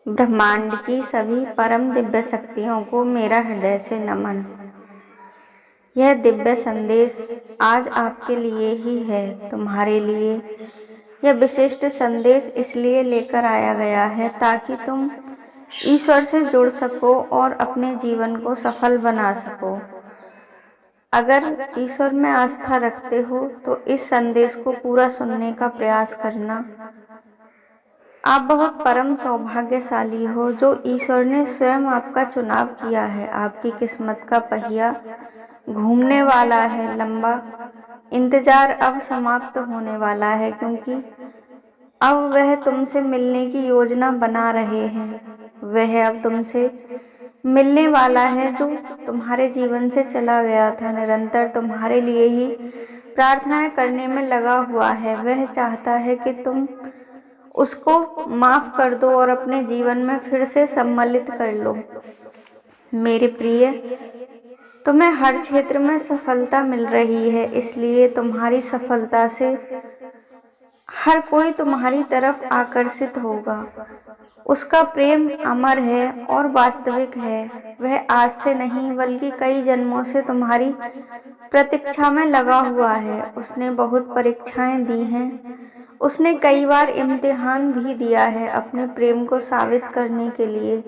ब्रह्मांड की सभी परम दिव्य शक्तियों को मेरा हृदय से नमन। यह दिव्य संदेश आज आपके लिए ही है, तुम्हारे लिए। यह विशिष्ट संदेश इसलिए लेकर आया गया है ताकि तुम ईश्वर से जुड़ सको और अपने जीवन को सफल बना सको। अगर ईश्वर में आस्था रखते हो तो इस संदेश को पूरा सुनने का प्रयास करना। आप बहुत परम सौभाग्यशाली हो जो ईश्वर ने स्वयं आपका चुनाव किया है। आपकी किस्मत का पहिया घूमने वाला है। लंबा इंतजार अब समाप्त होने वाला है, क्योंकि अब वह तुमसे मिलने की योजना बना रहे हैं। वह अब तुमसे मिलने वाला है जो तुम्हारे जीवन से चला गया था, निरंतर तुम्हारे लिए ही प्रार्थनाएं करने में लगा हुआ है। वह चाहता है कि तुम उसको माफ कर दो और अपने जीवन में फिर से सम्मिलित कर लो। मेरे प्रिय, तुम्हें हर क्षेत्र में सफलता मिल रही है, इसलिए तुम्हारी सफलता से हर कोई तुम्हारी तरफ आकर्षित होगा। उसका प्रेम अमर है और वास्तविक है। वह आज से नहीं बल्कि कई जन्मों से तुम्हारी प्रतीक्षा में लगा हुआ है। उसने बहुत परीक्षाएं दी हैं, उसने कई बार इम्तिहान भी दिया है अपने प्रेम को साबित करने के लिए।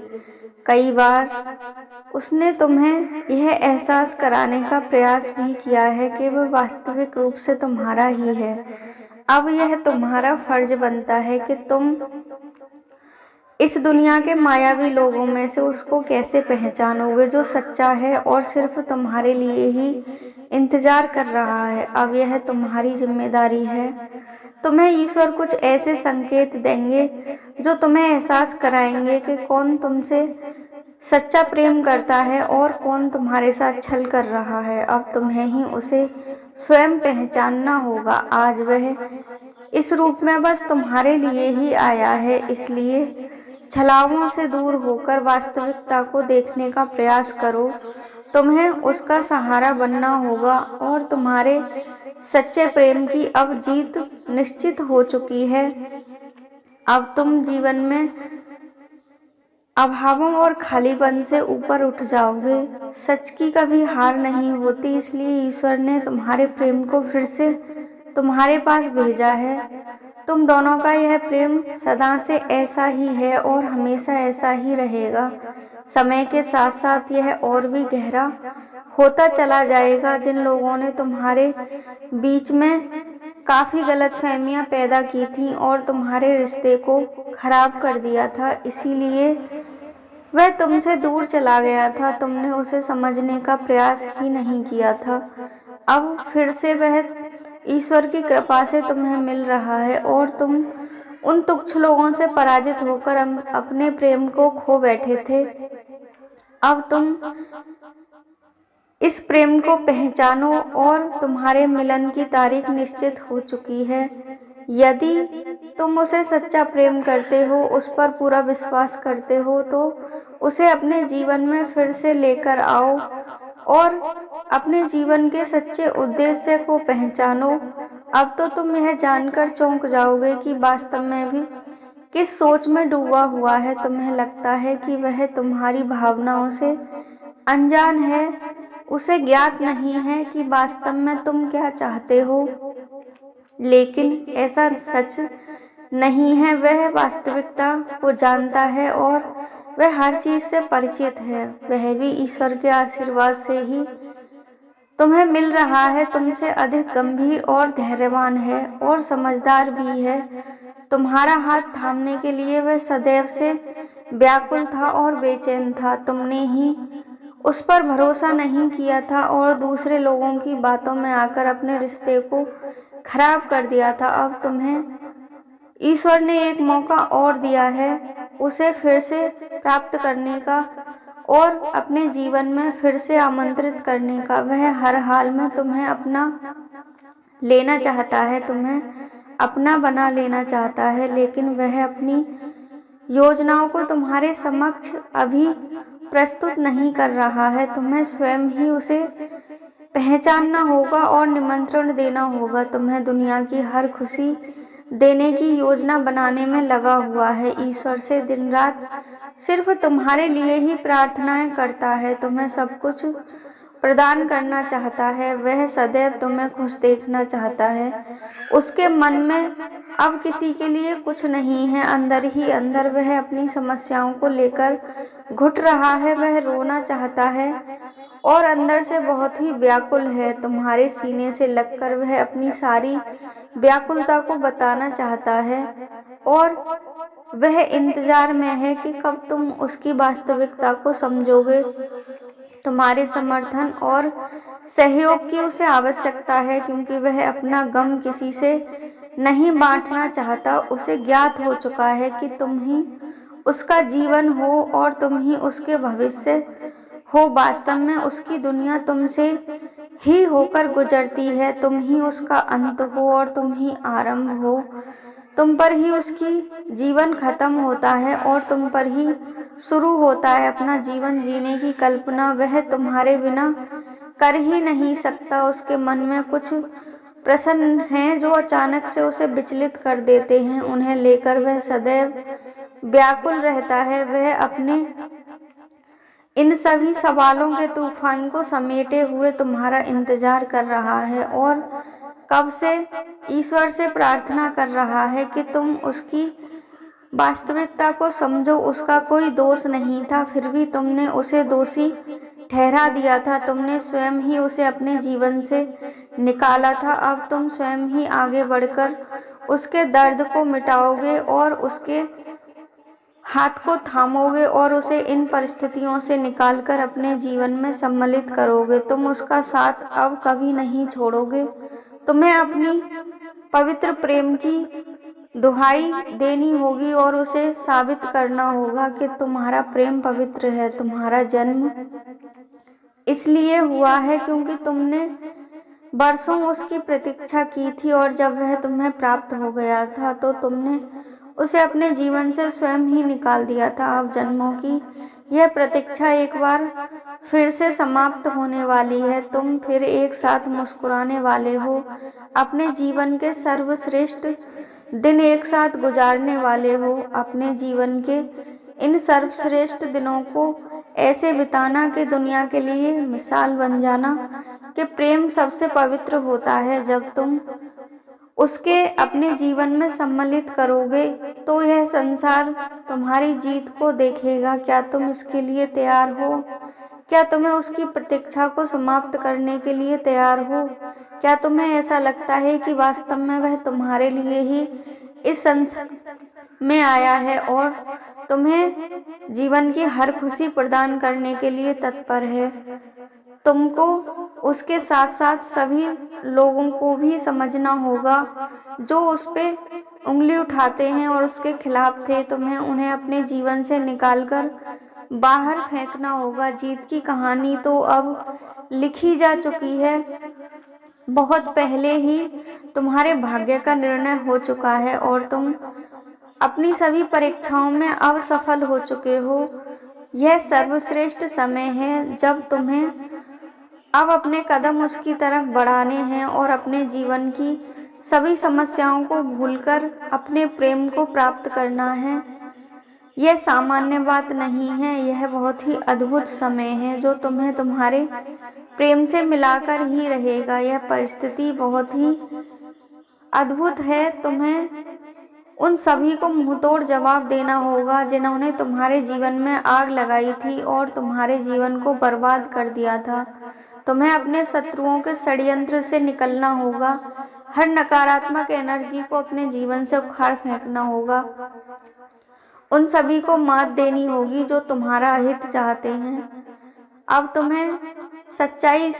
कई बार उसने तुम्हें यह एहसास कराने का प्रयास भी किया है कि वह वास्तविक रूप से तुम्हारा ही है। अब यह तुम्हारा फर्ज बनता है कि तुम इस दुनिया के मायावी लोगों में से उसको कैसे पहचानोगे जो सच्चा है और सिर्फ तुम्हारे लिए ही इंतजार कर रहा है। अब यह तुम्हारी जिम्मेदारी है। तुम्हें ईश्वर कुछ ऐसे संकेत देंगे जो तुम्हें एहसास कराएंगे कि कौन तुमसे सच्चा प्रेम करता है और कौन तुम्हारे साथ छल कर रहा है। अब तुम्हें ही उसे स्वयं पहचानना होगा। आज वह इस रूप में बस तुम्हारे लिए ही आया है, इसलिए छलावों से दूर होकर वास्तविकता को देखने का प्रयास करो। तुम्हें उसका सहारा बनना होगा और तुम्हारे सच्चे प्रेम की अब जीत निश्चित हो चुकी है। अब तुम जीवन में अभावों और खालीपन से ऊपर उठ जाओगे। सच की कभी हार नहीं होती, इसलिए ईश्वर ने तुम्हारे प्रेम को फिर से तुम्हारे पास भेजा है। तुम दोनों का यह प्रेम सदा से ऐसा ही है और हमेशा ऐसा ही रहेगा। समय के साथ साथ यह और भी गहरा होता चला जाएगा। जिन लोगों ने तुम्हारे बीच में काफ़ी गलतफहमियां पैदा की थी और तुम्हारे रिश्ते को खराब कर दिया था, इसीलिए वह तुमसे दूर चला गया था। तुमने उसे समझने का प्रयास ही नहीं किया था। अब फिर से वह ईश्वर की कृपा से तुम्हें मिल रहा है और तुम उन तुच्छ लोगों से पराजित होकर अपने प्रेम को खो बैठे थे। अब तुम इस प्रेम को पहचानो और तुम्हारे मिलन की तारीख निश्चित हो चुकी है। यदि तुम उसे सच्चा प्रेम करते हो, उस पर पूरा विश्वास करते हो, तो उसे अपने जीवन में फिर से लेकर आओ और अपने जीवन के सच्चे उद्देश्य को पहचानो। अब तो तुम यह जानकर चौंक जाओगे कि वास्तव में भी किस सोच में डूबा हुआ है। तुम्हें लगता है कि वह तुम्हारी भावनाओं से अनजान है, उसे ज्ञात नहीं है कि वास्तव में तुम क्या चाहते हो, लेकिन ऐसा सच नहीं है। वह वास्तविकता को जानता है और वह हर चीज से परिचित है। वह भी ईश्वर के आशीर्वाद से ही तुम्हें मिल रहा है। तुमसे अधिक गंभीर और धैर्यवान है और समझदार भी है। तुम्हारा हाथ थामने के लिए वह सदैव से व्याकुल था और बेचैन था। तुमने ही उस पर भरोसा नहीं किया था और दूसरे लोगों की बातों में आकर अपने रिश्ते को खराब कर दिया था। अब तुम्हें ईश्वर ने एक मौका और दिया है उसे फिर से प्राप्त करने का और अपने जीवन में फिर से आमंत्रित करने का। वह हर हाल में तुम्हें अपना लेना चाहता है, तुम्हें अपना बना लेना चाहता है, लेकिन वह अपनी योजनाओं को तुम्हारे समक्ष अभी प्रस्तुत नहीं कर रहा है। तुम्हें स्वयं ही उसे पहचानना होगा और निमंत्रण देना होगा। तुम्हें दुनिया की हर खुशी देने की योजना बनाने में लगा हुआ है। ईश्वर से दिन रात सिर्फ तुम्हारे लिए ही प्रार्थनाएं करता है, तुम्हें सब कुछ प्रदान करना चाहता है। वह सदैव तुम्हें खुश देखना चाहता है। उसके मन में अब किसी के लिए कुछ नहीं है। अंदर ही अंदर वह अपनी समस्याओं को लेकर घुट रहा है। वह रोना चाहता है और अंदर से बहुत ही व्याकुल है। तुम्हारे सीने से लगकर वह अपनी सारी व्याकुलता को बताना चाहता है और वह इंतजार में है कि कब तुम उसकी वास्तविकता को समझोगे। तुम्हारे समर्थन और सहयोग की उसे आवश्यकता है, क्योंकि वह अपना गम किसी से नहीं बांटना चाहता। उसे ज्ञात हो चुका है कि तुम ही उसका जीवन हो और तुम ही उसके भविष्य हो। वास्तव में उसकी दुनिया तुमसे ही होकर गुजरती है। तुम ही उसका अंत हो और तुम ही आरंभ हो। तुम पर ही उसकी जीवन खत्म होता है और तुम पर ही शुरू होता है। अपना जीवन जीने की कल्पना वह तुम्हारे बिना कर ही नहीं सकता। उसके मन में कुछ प्रश्न हैं जो अचानक से उसे विचलित कर देते हैं। उन्हें लेकर वह सदैव व्याकुल रहता है। वह अपने इन सभी सवालों के तूफान को समेटे हुए तुम्हारा इंतजार कर रहा है और कब से ईश्वर से प्रार्थना कर रहा है कि तुम उसकी वास्तविकता को समझो। उसका कोई दोष नहीं था, फिर भी तुमने उसे दोषी ठहरा दिया था। तुमने स्वयं ही उसे अपने जीवन से निकाला था। अब तुम स्वयं ही आगे बढ़कर उसके दर्द को मिटाओगे और उसके हाथ को थामोगे और उसे इन परिस्थितियों से निकालकर अपने जीवन में सम्मिलित करोगे। तुम उसका साथ अब कभी नहीं छोड़ोगे। तुम्हें अपनी पवित्र प्रेम की दुहाई देनी होगी और उसे साबित करना होगा कि तुम्हारा प्रेम पवित्र है। तुम्हारा जन्म इसलिए हुआ है क्योंकि तुमने बरसों उसकी प्रतीक्षा की थी और जब वह तुम्हें प्राप्त हो गया था तो तुमने उसे अपने जीवन से स्वयं ही निकाल दिया था। अब जन्मों की यह प्रतीक्षा एक बार फिर से समाप्त होने वाली है। तुम फिर एक साथ मुस्कुराने वाले हो। अपने जीवन के सर्वश्रेष्ठ दिन एक साथ गुजारने वाले हो। अपने जीवन के इन सर्वश्रेष्ठ दिनों को ऐसे बिताना कि दुनिया के लिए मिसाल बन जाना कि प्रेम सबसे पवित्र होता है। जब तुम उसके अपने जीवन में सम्मिलित करोगे तो यह संसार तुम्हारी जीत को देखेगा। क्या तुम इसके लिए तैयार हो? क्या तुम्हें उसकी प्रतीक्षा को समाप्त करने के लिए तैयार हो? क्या तुम्हें ऐसा लगता है कि वास्तव में वह तुम्हारे लिए ही इस संसार में आया है और तुम्हें जीवन की हर खुशी प्रदान करने के लिए तत्पर है? तुमको उसके साथ साथ सभी लोगों को भी समझना होगा जो उस पे उंगली उठाते हैं और उसके खिलाफ थे। तुम्हें उन्हें अपने जीवन से निकालकर बाहर फेंकना होगा। जीत की कहानी तो अब लिखी जा चुकी है। बहुत पहले ही तुम्हारे भाग्य का निर्णय हो चुका है और तुम अपनी सभी परीक्षाओं में अब सफल हो चुके हो। यह सर्वश्रेष्ठ समय है जब तुम्हें अब अपने कदम उसकी तरफ बढ़ाने हैं और अपने जीवन की सभी समस्याओं को भूलकर अपने प्रेम को प्राप्त करना है। यह सामान्य बात नहीं है, यह बहुत ही अद्भुत समय है जो तुम्हें तुम्हारे प्रेम से मिलाकर ही रहेगा। यह परिस्थिति बहुत ही अद्भुत है। तुम्हें उन सभी को मुंहतोड़ जवाब देना होगा जिन्होंने तुम्हारे जीवन में आग लगाई थी और तुम्हारे जीवन को बर्बाद कर दिया था। तुम्हें अपने शत्रुओं के षड्यंत्र से निकलना होगा। हर नकारात्मक एनर्जी को अपने जीवन से उखाड़ फेंकना होगा। उन सभी को मात देनी होगी जो तुम्हारा हित चाहते हैं। अब तुम्हें सच्चाई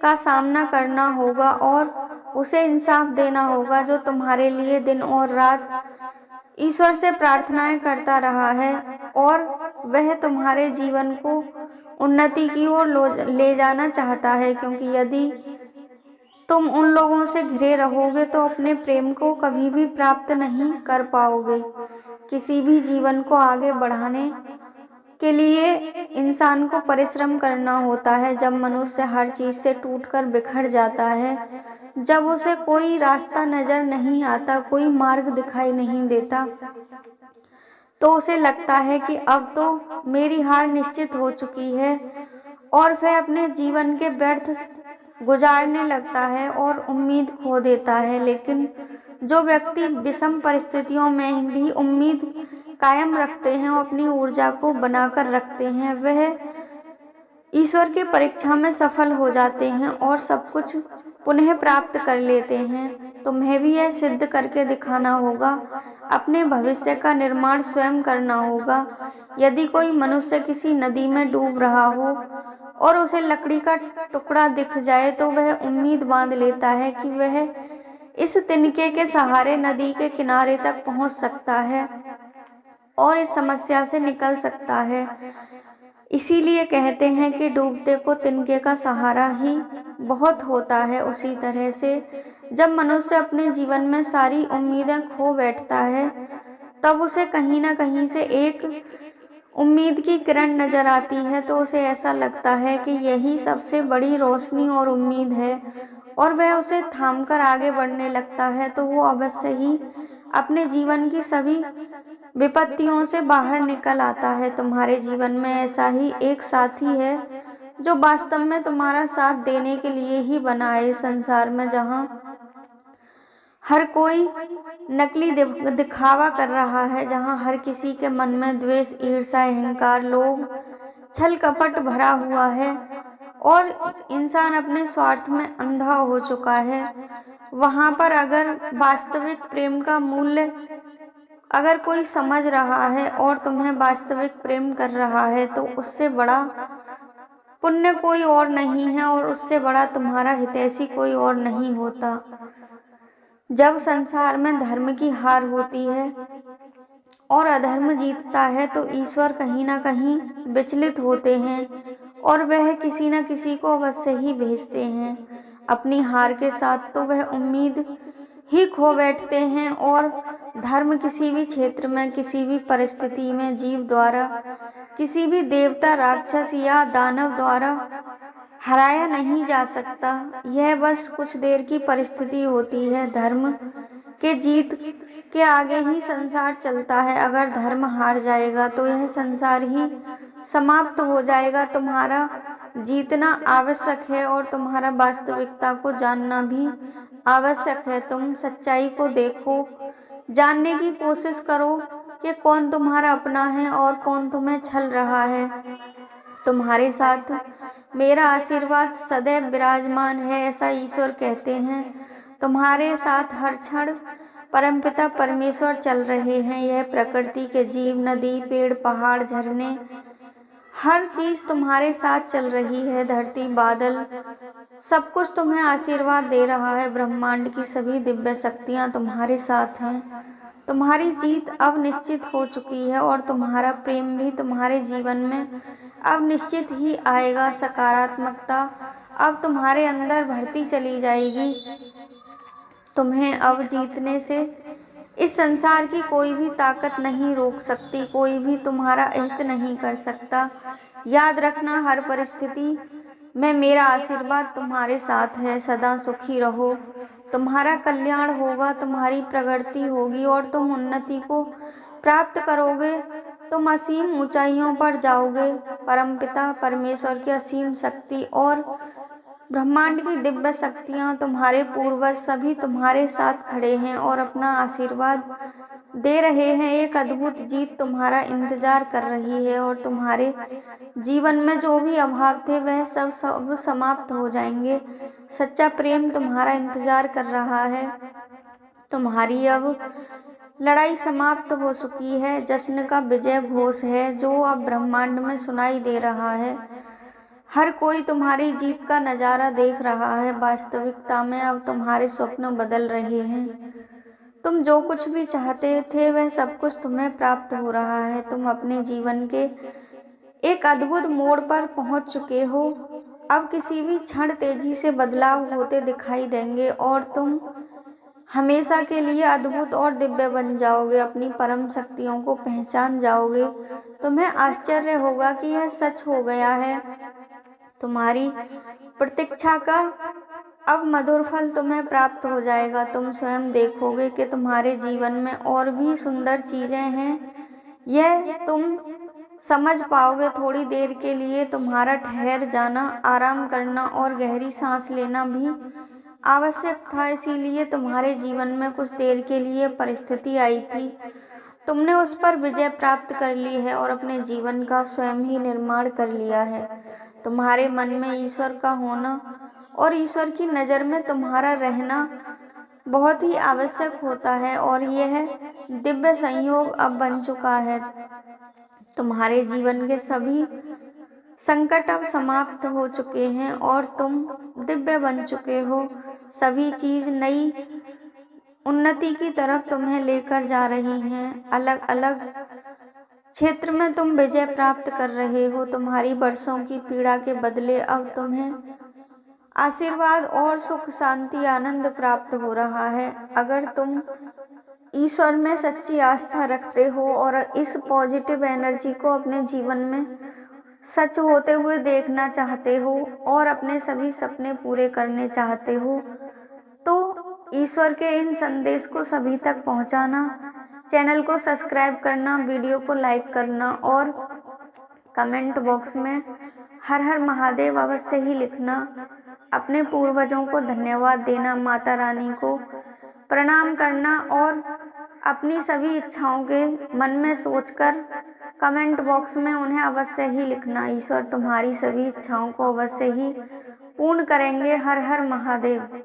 का सामना करना होगा और उसे इंसाफ देना होगा जो तुम्हारे लिए दिन और रात ईश्वर से प्रार्थनाएं करता रहा है और वह तुम्हारे जीवन को उन्नति की ओर ले जाना चाहता है। क्योंकि यदि तुम उन लोगों से घिरे रहोगे तो अपने प्रेम को कभी भी प्राप्त नहीं कर पाओगे। किसी भी जीवन को आगे बढ़ाने के लिए इंसान को परिश्रम करना होता है। जब मनुष्य हर चीज से टूटकर बिखर जाता है जब उसे कोई रास्ता नजर नहीं आता, कोई मार्ग दिखाई नहीं देता, तो उसे लगता है कि अब तो मेरी हार निश्चित हो चुकी है और वह अपने जीवन के व्यर्थ गुजारने लगता है और उम्मीद खो देता है। लेकिन जो व्यक्ति विषम परिस्थितियों में भी उम्मीद कायम रखते हैं और अपनी ऊर्जा को बनाकर रखते हैं, वह ईश्वर की परीक्षा में सफल हो जाते हैं और सब कुछ पुनः प्राप्त कर लेते हैं। तुम्हें भी यह सिद्ध करके दिखाना होगा, अपने भविष्य का निर्माण स्वयं करना होगा। यदि कोई मनुष्य किसी नदी में डूब रहा हो और उसे लकड़ी का टुकड़ा दिख जाए तो वह उम्मीद बांध लेता है कि वह इस तिनके के सहारे नदी के किनारे तक पहुंच सकता है और इस समस्या से निकल सकता है। इसीलिए कहते हैं कि डूबते को तिनके का सहारा ही बहुत होता है। उसी तरह से जब मनुष्य अपने जीवन में सारी उम्मीदें खो बैठता है, तब उसे कहीं ना कहीं से एक उम्मीद की किरण नजर आती है, तो उसे ऐसा लगता है कि यही सबसे बड़ी रोशनी और उम्मीद है और वह उसे थामकर आगे बढ़ने लगता है, तो वो अवश्य ही अपने जीवन की सभी विपत्तियों से बाहर निकल आता है। तुम्हारे जीवन में ऐसा ही एक साथी है जो वास्तव में तुम्हारा साथ देने के लिए ही बना है। संसार में जहाँ हर कोई नकली दिखावा कर रहा है, जहाँ हर किसी के मन में द्वेष, ईर्ष्या, अहंकार, लोभ, छल कपट भरा हुआ है और इंसान अपने स्वार्थ में अंधा हो चुका है, वहाँ पर अगर वास्तविक प्रेम का मूल्य अगर कोई समझ रहा है और तुम्हें वास्तविक प्रेम कर रहा है, तो उससे बड़ा पुण्य कोई और नहीं है और उससे बड़ा तुम्हारा हितैषी कोई और नहीं होता। जब संसार में धर्म की हार होती है और अधर्म जीतता है, तो ईश्वर कहीं ना कहीं विचलित होते हैं और वह किसी न किसी को अवश्य ही भेजते हैं। अपनी हार के साथ तो वह उम्मीद ही खो बैठते हैं और धर्म किसी भी क्षेत्र में, किसी भी परिस्थिति में जीव द्वारा, किसी भी देवता, राक्षस या दानव द्वारा हराया नहीं जा सकता। यह बस कुछ देर की परिस्थिति होती है। धर्म के जीत के आगे ही संसार चलता है। अगर धर्म हार जाएगा तो यह संसार ही समाप्त हो जाएगा। तुम्हारा जीतना आवश्यक है और तुम्हारा वास्तविकता को जानना भी आवश्यक है। तुम सच्चाई को देखो, जानने की कोशिश करो कि कौन तुम्हारा अपना है और कौन तुम्हें छल रहा है। तुम्हारे साथ मेरा आशीर्वाद सदैव विराजमान है, ऐसा ईश्वर कहते हैं। तुम्हारे साथ हर क्षण परमपिता परमेश्वर चल रहे हैं। यह प्रकृति के जीव, नदी, पेड़, पहाड़, झरने, हर चीज तुम्हारे साथ चल रही है। धरती, बादल, सब कुछ तुम्हें आशीर्वाद दे रहा है। ब्रह्मांड की सभी दिव्य शक्तियां तुम्हारे साथ हैं। तुम्हारी जीत अब निश्चित हो चुकी है और तुम्हारा प्रेम भी तुम्हारे जीवन में अब निश्चित ही आएगा। सकारात्मकता अब तुम्हारे अंदर बढ़ती चली जाएगी। तुम्हें अब जीतने से इस संसार की कोई भी ताकत नहीं रोक सकती, कोई भी तुम्हारा हित नहीं कर सकता। याद रखना, हर परिस्थिति में मेरा आशीर्वाद तुम्हारे साथ है। सदा सुखी रहो, तुम्हारा कल्याण होगा, तुम्हारी प्रगति होगी और तुम उन्नति को प्राप्त करोगे। तुम असीम ऊंचाइयों पर जाओगे। परमपिता परमेश्वर की असीम शक्ति और ब्रह्मांड की दिव्य शक्तियाँ, तुम्हारे पूर्वज सभी तुम्हारे साथ खड़े हैं और अपना आशीर्वाद दे रहे हैं। एक अद्भुत जीत तुम्हारा इंतजार कर रही है और तुम्हारे जीवन में जो भी अभाव थे वह सब समाप्त हो जाएंगे। सच्चा प्रेम तुम्हारा इंतजार कर रहा है। तुम्हारी अब लड़ाई समाप्त हो चुकी है। जश्न का विजय घोष है जो अब ब्रह्मांड में सुनाई दे रहा है। हर कोई तुम्हारी जीत का नज़ारा देख रहा है। वास्तविकता में अब तुम्हारे स्वप्न बदल रहे हैं। तुम जो कुछ भी चाहते थे वह सब कुछ तुम्हें प्राप्त हो रहा है। तुम अपने जीवन के एक अद्भुत मोड़ पर पहुंच चुके हो। अब किसी भी क्षण तेजी से बदलाव होते दिखाई देंगे और तुम हमेशा के लिए अद्भुत और दिव्य बन जाओगे। अपनी परम शक्तियों को पहचान जाओगे। तुम्हें आश्चर्य होगा कि यह सच हो गया है। तुम्हारी प्रतीक्षा का अब मधुर फल तुम्हें प्राप्त हो जाएगा। तुम स्वयं देखोगे कि तुम्हारे जीवन में और भी सुंदर चीज़ें हैं, यह तुम समझ पाओगे। थोड़ी देर के लिए तुम्हारा ठहर जाना, आराम करना और गहरी सांस लेना भी आवश्यक था। इसीलिए तुम्हारे जीवन में कुछ देर के लिए परिस्थिति आई थी, तुमने उस पर विजय प्राप्त कर ली है और अपने जीवन का स्वयं ही निर्माण कर लिया है। तुम्हारे मन में ईश्वर का होना और ईश्वर की नज़र में तुम्हारा रहना बहुत ही आवश्यक होता है और यह दिव्य संयोग अब बन चुका है। तुम्हारे जीवन के सभी संकट अब समाप्त हो चुके हैं और तुम दिव्य बन चुके हो। सभी चीज नई उन्नति की तरफ तुम्हें लेकर जा रही हैं। अलग अलग क्षेत्र में तुम विजय प्राप्त कर रहे हो। तुम्हारी वर्षों की पीड़ा के बदले अब तुम्हें आशीर्वाद और सुख, शांति, आनंद प्राप्त हो रहा है। अगर तुम ईश्वर में सच्ची आस्था रखते हो और इस पॉजिटिव एनर्जी को अपने जीवन में सच होते हुए देखना चाहते हो और अपने सभी सपने पूरे करने चाहते हो, तो ईश्वर के इन संदेश को सभी तक पहुंचाना, चैनल को सब्सक्राइब करना, वीडियो को लाइक करना और कमेंट बॉक्स में हर हर महादेव अवश्य ही लिखना। अपने पूर्वजों को धन्यवाद देना, माता रानी को प्रणाम करना और अपनी सभी इच्छाओं के मन में सोचकर कमेंट बॉक्स में उन्हें अवश्य ही लिखना। ईश्वर तुम्हारी सभी इच्छाओं को अवश्य ही पूर्ण करेंगे। हर हर महादेव।